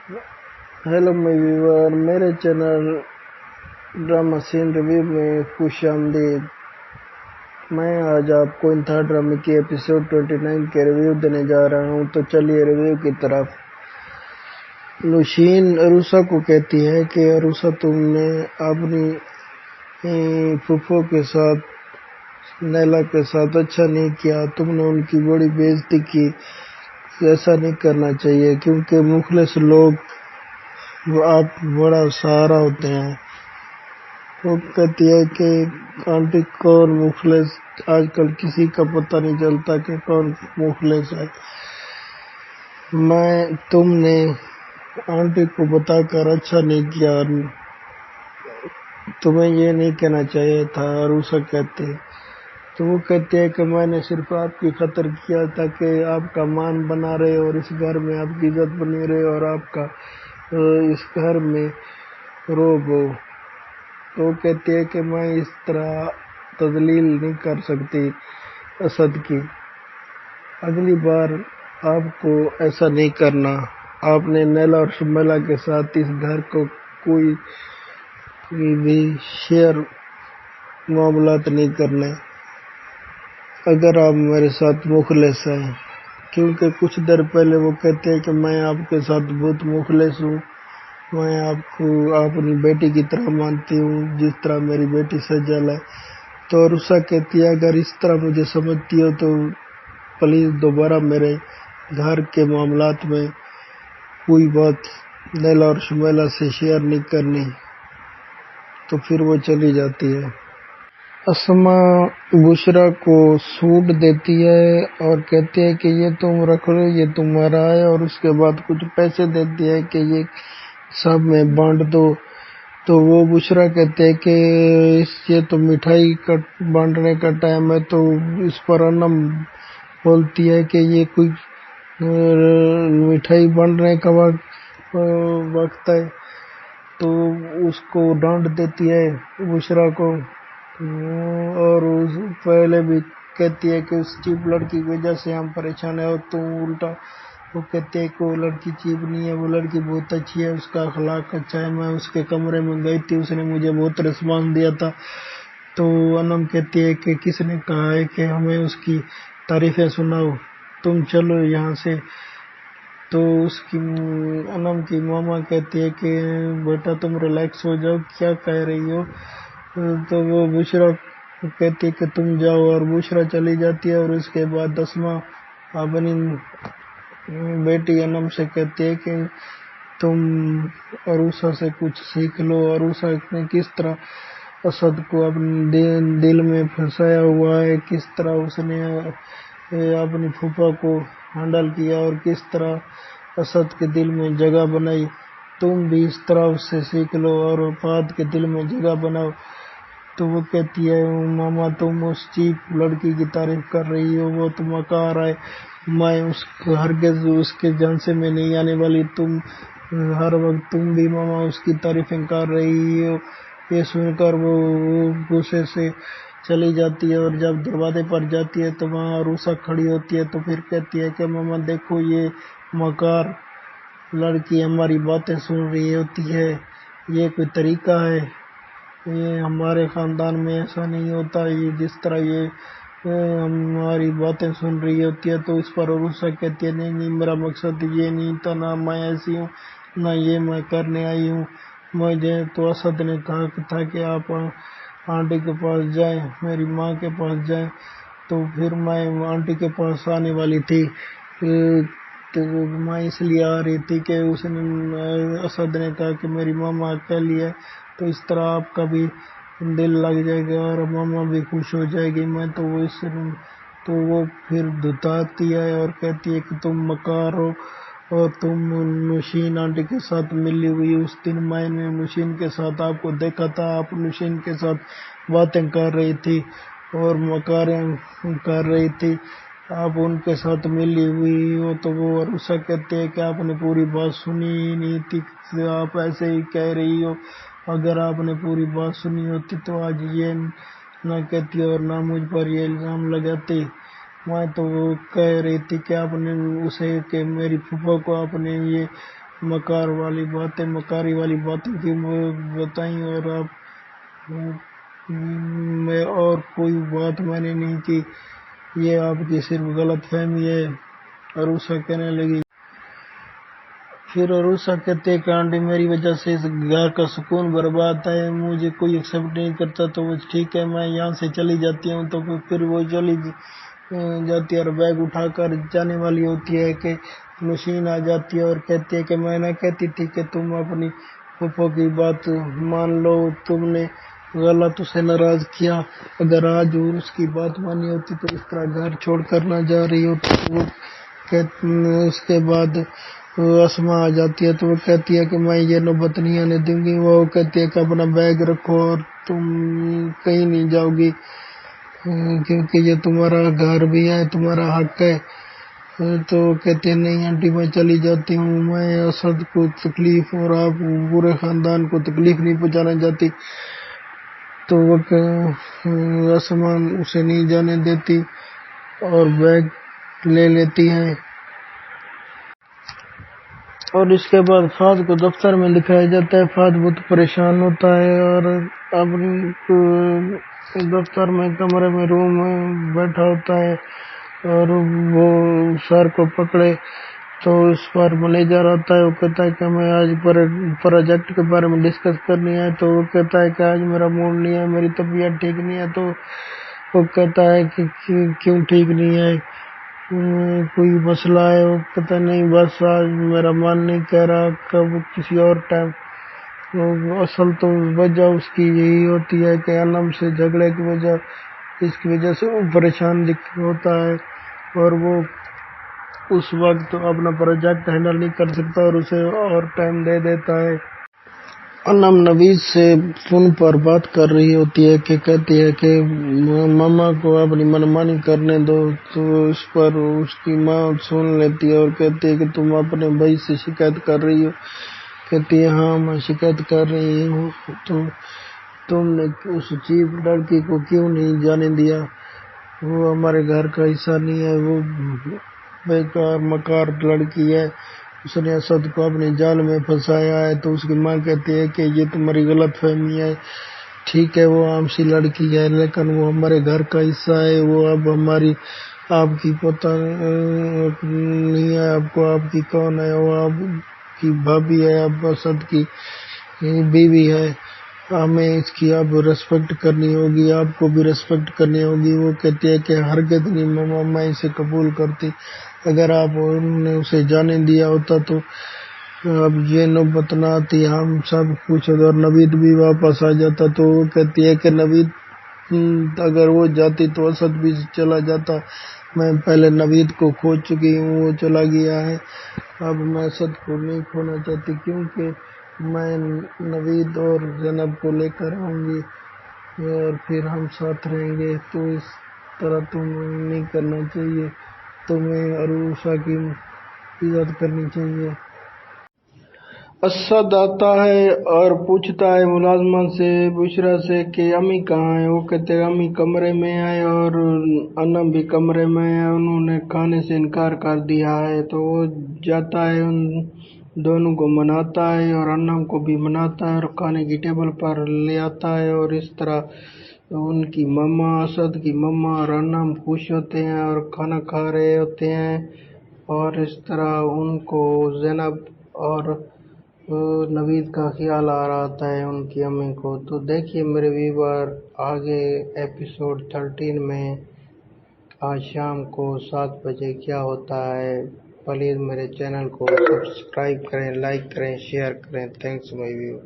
Hello my viewer, मेरे channel drama scene review में खुश आमदीद। मैं आज आपको इन थर्ड ड्रामे की एपिसोड 29 के रिव्यू देने जा रहा हूं। तो चलिए रिव्यू की तरफ। लुशीन अरुषा को कहती है कि अरुषा, तुमने अपनी फूफो के साथ, नैला के साथ अच्छा नहीं किया। तुमने उनकी बड़ी बेइज्जती की। ऐसा नहीं करना चाहिए क्योंकि मुखलिस लोग आप बड़ा सहारा होते हैं। वो कहती है कि आंटी, कौन मुखलिस, आजकल किसी का पता नहीं चलता कि कौन मुखलिस है। तुमने आंटी को बताकर अच्छा नहीं किया। तुम्हें ये नहीं कहना चाहिए था, अरुषा कहती है। तो वो कहती है कि मैंने सिर्फ आपकी खातिर किया ताकि आपका मान बना रहे और इस घर में आपकी इज्जत बनी रहे और आपका इस घर में रोब हो। तो कहती है कि मैं इस तरह तजलील नहीं कर सकती असद की। अगली बार आपको ऐसा नहीं करना। आपने नैला और शुमैला के साथ इस घर को कोई भी शेयर मामलात नहीं करने अगर आप मेरे साथ मुखलिस हैं। क्योंकि कुछ देर पहले वो कहते हैं कि मैं आपके साथ बहुत मुखलिस हूँ, मैं आपको अपनी बेटी की तरह मानती हूँ, जिस तरह मेरी बेटी सजल है। तो अरुषा कहती है, अगर इस तरह मुझे समझती हो तो प्लीज़ दोबारा मेरे घर के मामलात में कोई बात नैला और शुमैला से शेयर नहीं करनी। तो फिर वो चली जाती है। अस्मा बुशरा को सूट देती है और कहती है कि ये तुम रख लो, ये तुम्हारा है। और उसके बाद कुछ पैसे देती है कि ये सब में बांट दो। तो वो बुशरा कहते हैं कि ये तो मिठाई बांटने का टाइम है। तो इस पर अनम बोलती है कि ये कोई मिठाई बांटने का वक्त है। तो उसको डांट देती है बुशरा को। और उस पहले भी कहती है कि उस चीप लड़की की वजह से हम परेशान है। और तुम उल्टा वो कहते हैं कि वो लड़की चीप नहीं है, वो लड़की बहुत अच्छी है, उसका अखलाक अच्छा है। मैं उसके कमरे में गई थी, उसने मुझे बहुत रिस्पॉन्स दिया था। तो अनम कहती है कि किसने कहा है कि हमें उसकी तारीफें सुनाओ, तुम चलो यहाँ से। तो उसकी अनम की मामा कहती है कि बेटा तुम रिलैक्स हो जाओ, क्या कह रही हो। तो वो बुशरा कहती है कि तुम जाओ, और बुशरा चली जाती है। और उसके बाद अस्मा अपनी बेटी अनम से कहती है कि तुम अरुषा से कुछ सीख लो। अरुषा ने किस तरह असद को अपने दिल में फंसाया हुआ है, किस तरह उसने अपनी फूफा को हैंडल किया और किस तरह असद के दिल में जगह बनाई। तुम भी इस तरह उससे सीख लो और फाद के दिल में जगह बनाओ। तो वो कहती है, मामा तुम उस चीप लड़की की तारीफ कर रही हो, वो तो मकार है, मैं उसको हरगिज़ उसके झांसे में नहीं आने वाली। तुम हर वक्त तुम भी मामा उसकी तारीफें कर रही हो। ये सुनकर वो गुस्से से चली जाती है। और जब दरवाजे पर जाती है तो वहाँ अरुषा खड़ी होती है। तो फिर कहती है कि मामा देखो, ये मकार लड़की हमारी बातें सुन रही होती है, ये कोई तरीका है? ये हमारे ख़ानदान में ऐसा नहीं होता। ये जिस तरह ये हमारी बातें सुन रही होती है। तो इस पर अरुषा कहती है, नहीं नहीं, मेरा मकसद ये नहीं था, ना मैं ऐसी हूँ, ना ये मैं करने आई हूँ। मुझे तो असद ने कहा था कि आप आंटी के पास जाएं, मेरी माँ के पास जाएं। तो फिर मैं आंटी के पास आने वाली थी। तो मैं इसलिए आ रही थी कि असद ने कहा कि मेरी मामा अकेली है, तो इस तरह आपका भी दिल लग जाएगा और मामा भी खुश हो जाएगी। मैं तो वो फिर धुताती है और कहती है कि तुम मकार हो और तुम नुशीन आंटी के साथ मिली हुई। उस दिन मैंने नुशीन के साथ आपको देखा था, आप नुशीन के साथ बातें कर रही थी और मकारें कर रही थी, आप उनके साथ मिली हुई हो। तो वो अरुषा कहते हैं कि आपने पूरी बात सुनी ही नहीं थी, आप ऐसे ही कह रही हो। अगर आपने पूरी बात सुनी होती तो आज ये ना कहती और ना मुझ पर ये इल्ज़ाम लगाती। मैं तो वो कह रही थी कि आपने उसे, कि मेरी फूफा को आपने ये مکاری والی باتیں کیوں بتائیں، اور آپ میں اور کوئی بات میں نے نہیں کی، یہ آپ کی صرف غلط فہمی ہے۔ عروسہ کہنے لگی۔ پھر عروسہ کہتے ہیں کہ آنٹی میری وجہ سے اس گھر کا سکون برباد ہے، مجھے کوئی ایکسیپٹ نہیں کرتا تو وہ ٹھیک ہے میں یہاں سے چلی جاتی ہوں۔ تو پھر وہ چلی جاتی ہے اور بیگ اٹھا کر جانے والی ہوتی ہے کہ مشین آ جاتی ہے اور کہتی ہے کہ میں نہ کہتی تھی کہ تم اپنی پھپھو کی بات مان لو، تم نے غلط اسے ناراض کیا، اگر آج اس کی بات مانی ہوتی تو اس طرح گھر چھوڑ کر نہ جا رہی ہوتی۔ اس کے بعد اسما آ جاتی ہے تو وہ کہتی ہے کہ میں یہ نوبت نہیں آنے دوں گی۔ وہ کہتی ہے کہ اپنا بیگ رکھو اور تم کہیں نہیں جاؤ گی، کیونکہ یہ تمہارا گھر بھی ہے، تمہارا حق ہے۔ تو کہتے ہیں نہیں آنٹی میں چلی جاتی ہوں، میں اسد کو تکلیف اور آپ پورے خاندان کو تکلیف نہیں پہنچانا چاہتی۔ تو وہ اسما اسے نہیں جانے دیتی اور بیگ لے لیتی ہے۔ اور اس کے بعد فہد کو دفتر میں دکھایا جاتا ہے۔ فہد بہت پریشان ہوتا ہے اور اپنے دفتر میں کمرے میں روم میں بیٹھا ہوتا ہے اور وہ سر کو پکڑے تو اس پر مینیجر آتا ہے۔ وہ کہتا ہے کہ میں آج پروجیکٹ کے بارے میں ڈسکس کرنی ہے۔ تو وہ کہتا ہے کہ آج میرا موڈ نہیں ہے، میری طبیعت ٹھیک نہیں ہے۔ تو وہ کہتا ہے کہ کیوں ٹھیک نہیں ہے، کوئی مسئلہ ہے؟ وہ کہتا ہے نہیں بس آج میرا من نہیں کہہ رہا، کب کسی اور ٹائم۔ اصل تو وجہ اس کی یہی ہوتی ہے کہ انم سے جھگڑے کی وجہ، اس کی وجہ سے وہ پریشان ہوتا ہے اور وہ اس وقت اپنا پروجیکٹ ہینڈل نہیں کر سکتا اور اسے اور ٹائم دے دیتا ہے۔ انم نوید سے فون پر بات کر رہی ہوتی ہے کہ کہتی ہے کہ ماما کو اپنی منمانی کرنے دو۔ تو اس پر اس کی ماں سن لیتی ہے اور کہتی ہے کہ تم اپنے بھائی سے شکایت کر رہی ہو؟ کہتی ہے ہاں میں شکایت کر رہی ہوں، تو تم نے اس چیپ لڑکی کو کیوں نہیں جانے دیا؟ وہ ہمارے گھر کا حصہ نہیں ہے، وہ بیکار مکار لڑکی ہے، اس نے اسد کو اپنے جال میں پھنسایا ہے۔ تو اس کی ماں کہتی ہے کہ یہ تمہاری غلط فہمی ہے، ٹھیک ہے وہ عام سی لڑکی ہے لیکن وہ ہمارے گھر کا حصہ ہے، وہ اب آپ کی پتہ نہیں ہے، آپ کو آپ کی کون ہے، وہ آپ کی بھابھی ہے، اب اسد کی بیوی ہے، ہمیں اس کی اب ریسپیکٹ کرنی ہوگی، آپ کو بھی ریسپیکٹ کرنی ہوگی۔ وہ کہتی ہے کہ ہرگز نہیں ماما میں اسے قبول کرتی، اگر آپ نے اسے جانے دیا ہوتا تو اب یہ نوبت نہ آتی، ہم سب کچھ اور نوید بھی واپس آ جاتا۔ تو وہ کہتی ہے کہ نوید اگر وہ جاتی تو اسد بھی چلا جاتا، میں پہلے نوید کو کھو چکی ہوں، وہ چلا گیا ہے، اب میں اسد کو نہیں کھونا چاہتی کیونکہ میں نوید اور زینب کو لے کر آؤں گی اور پھر ہم ساتھ رہیں گے۔ تو اس طرح تمہیں نہیں کرنا چاہیے، تمہیں عروسہ کی عزت کرنی چاہیے۔ اسد آتا ہے اور پوچھتا ہے ملازمہ سے، بشرا سے کہ امی کہاں ہیں؟ وہ کہتے ہیں امی کمرے میں ہے اور انم بھی کمرے میں ہے، انہوں نے کھانے سے انکار کر دیا ہے۔ تو وہ جاتا ہے، ان دونوں کو مناتا ہے اور انم کو بھی مناتا ہے اور کھانے کی ٹیبل پر لے آتا ہے، اور اس طرح ان کی مما، اسد کی مما اور انم خوش ہوتے ہیں اور کھانا کھا رہے ہوتے ہیں، اور اس طرح ان کو زینب اور نوید کا خیال آ رہا ہوتا ہے ان کی امی کو۔ تو دیکھیے میرے ویور آگے ایپیسوڈ 13 میں آج شام کو 7 بجے کیا ہوتا ہے۔ پلیز میرے چینل کو سبسکرائب کریں، لائک کریں، شیئر کریں۔ تھینکس مائی ویور۔